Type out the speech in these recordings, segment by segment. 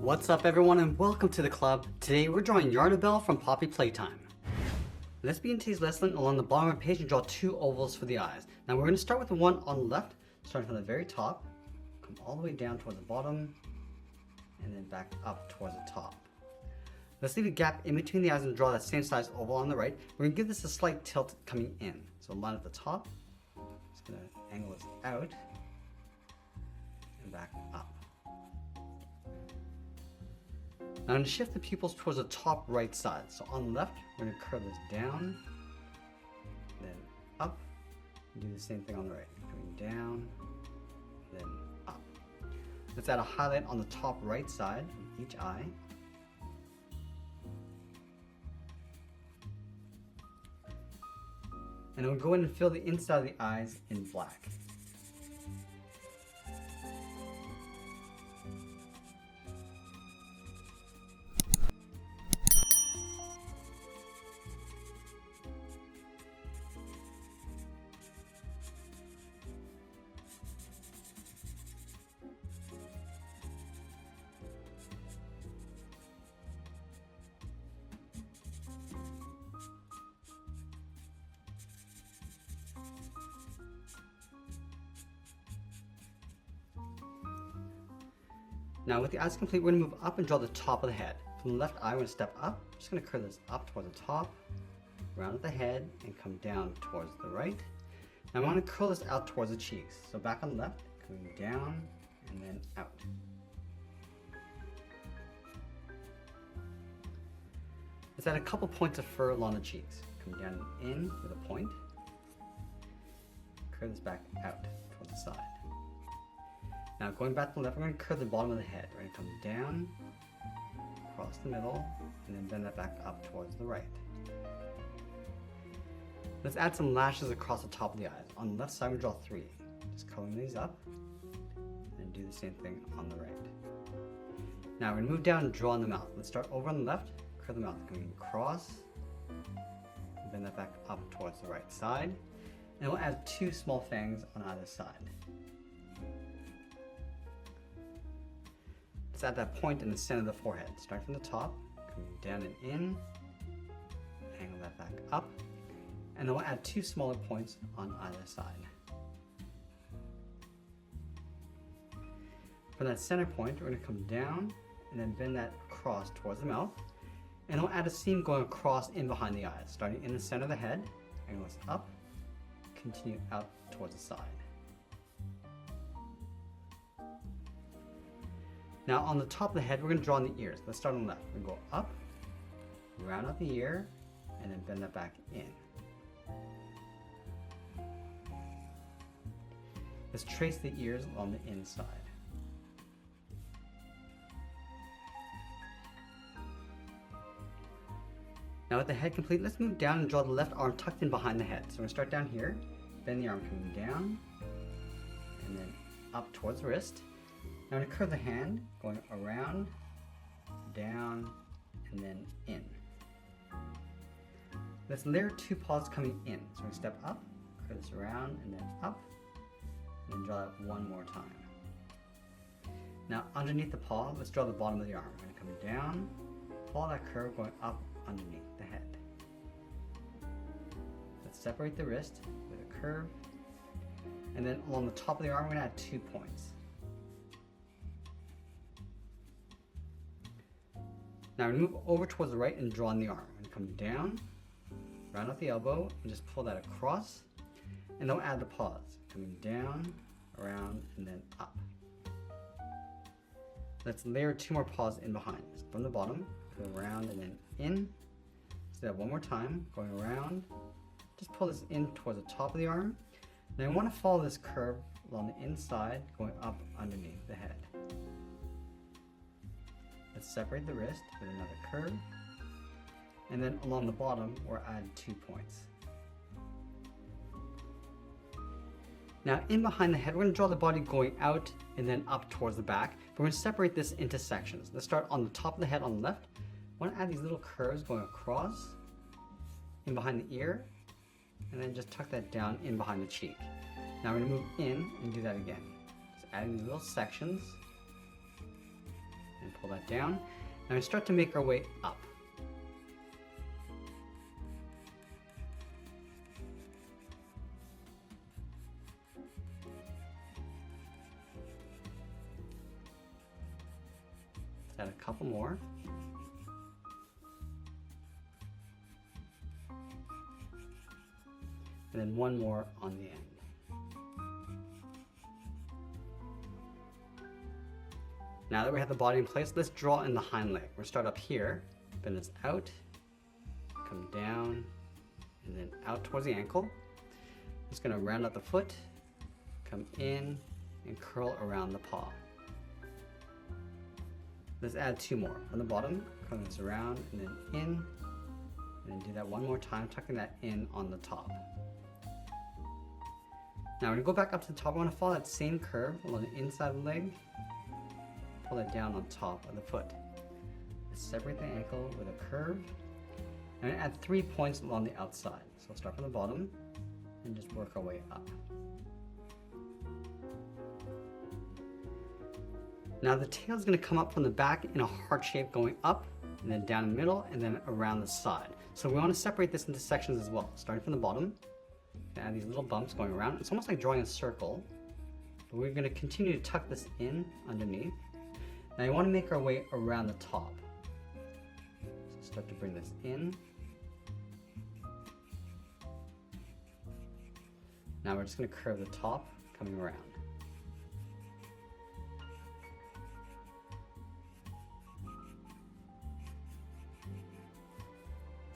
What's up everyone and welcome to the club. Today we're drawing Yarnabelle from Poppy Playtime. Let's begin today's lesson along the bottom of the page and draw two ovals for the eyes. Now we're going to start with the one on the left, starting from the very top, come all the way down towards the bottom, and then back up towards the top. Let's leave a gap in between the eyes and draw that same size oval on the right. We're going to give this a slight tilt coming in. So line at the top, just going to angle this out, and back up. Now I'm going to shift the pupils towards the top right side. So on the left, we're going to curve this down, then up, and do the same thing on the right. Coming down, then up. Let's add a highlight on the top right side of each eye. And then we'll go in and fill the inside of the eyes in black. Now with the eyes complete, we're going to move up and draw the top of the head. From the left eye, we're going to step up. I'm just going to curve this up towards the top, round at the head, and come down towards the right. Now I want to curl this out towards the cheeks. So back on the left, coming down, and then out. Let's add a couple points of fur along the cheeks. Come down and in with a point. Curve this back out towards the side. Now going back to the left, we're going to curve the bottom of the head. We're going to come down, across the middle, and then bend that back up towards the right. Let's add some lashes across the top of the eyes. On the left side, we draw 3. Just curling these up, and do the same thing on the right. Now we're going to move down and draw on the mouth. Let's start over on the left, curve the mouth, coming across, and bend that back up towards the right side. And we'll add 2 small fangs on either side. Let's add that point in the center of the forehead. Start from the top, coming down and in, angle that back up, and then we'll add 2 smaller points on either side. From that center point, we're going to come down and then bend that across towards the mouth, and we'll add a seam going across in behind the eyes, starting in the center of the head, angle this up, continue out towards the side. Now on the top of the head, we're going to draw on the ears. Let's start on the left. We're going to go up, round out the ear, and then bend that back in. Let's trace the ears on the inside. Now with the head complete, let's move down and draw the left arm tucked in behind the head. So we're going to start down here, bend the arm coming down, and then up towards the wrist. Now I'm going to curve the hand, going around, down, and then in. Let's layer 2 paws coming in. So we're going to step up, curve this around, and then up, and then draw that one more time. Now underneath the paw, let's draw the bottom of the arm. We're going to come down, follow that curve going up underneath the head. Let's separate the wrist with a curve, and then along the top of the arm, we're going to add 2 points. Now we're going to move over towards the right and draw on the arm. We're going to come down, round out the elbow, and just pull that across. And then we'll add the paws. Coming down, around, and then up. Let's layer 2 more paws in behind. So from the bottom, go around and then in. So that one more time, going around. Just pull this in towards the top of the arm. Now I want to follow this curve along the inside, going up underneath the head. Let's separate the wrist with another curve, and then along the bottom we'll add 2 points. Now in behind the head, we're going to draw the body going out and then up towards the back. We're going to separate this into sections. Let's start on the top of the head on the left. I want to add these little curves going across, in behind the ear, and then just tuck that down in behind the cheek. Now we're going to move in and do that again. Just adding these little sections. And pull that down. Now we start to make our way up. Let's add a couple more. And then one more on the end. Now that we have the body in place, let's draw in the hind leg. We'll start up here, bend this out, come down, and then out towards the ankle. Just gonna round out the foot, come in, and curl around the paw. Let's add two more. On the bottom, curl this around, and then in, and then do that one more time, tucking that in on the top. Now we're gonna go back up to the top. I wanna follow that same curve along the inside of the leg. Pull it down on top of the foot. Let's separate the ankle with a curve. And add 3 points along the outside. So we'll start from the bottom and just work our way up. Now the tail is going to come up from the back in a heart shape going up, and then down the middle, and then around the side. So we want to separate this into sections as well. Starting from the bottom, add these little bumps going around. It's almost like drawing a circle. But we're going to continue to tuck this in underneath. Now you want to make our way around the top. So start to bring this in. Now we're just going to curve the top, coming around.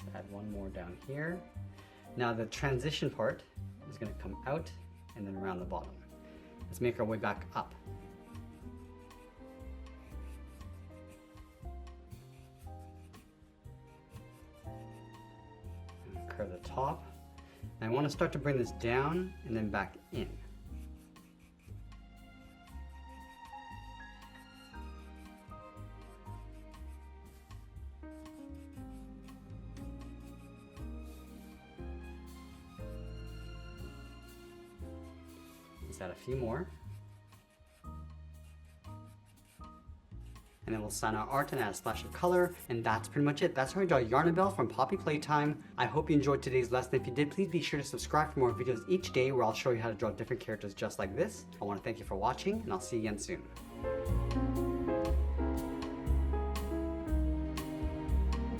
Let's add one more down here. Now the transition part is going to come out and then around the bottom. Let's make our way back up. Curve the top. And I want to start to bring this down and then back in. Let's add a few more. And then we'll sign our art and add a splash of color, and that's pretty much it. That's how we draw Yarnabelle from Poppy Playtime. I hope you enjoyed today's lesson. If you did, please be sure to subscribe for more videos each day where I'll show you how to draw different characters just like this. I want to thank you for watching, and I'll see you again soon.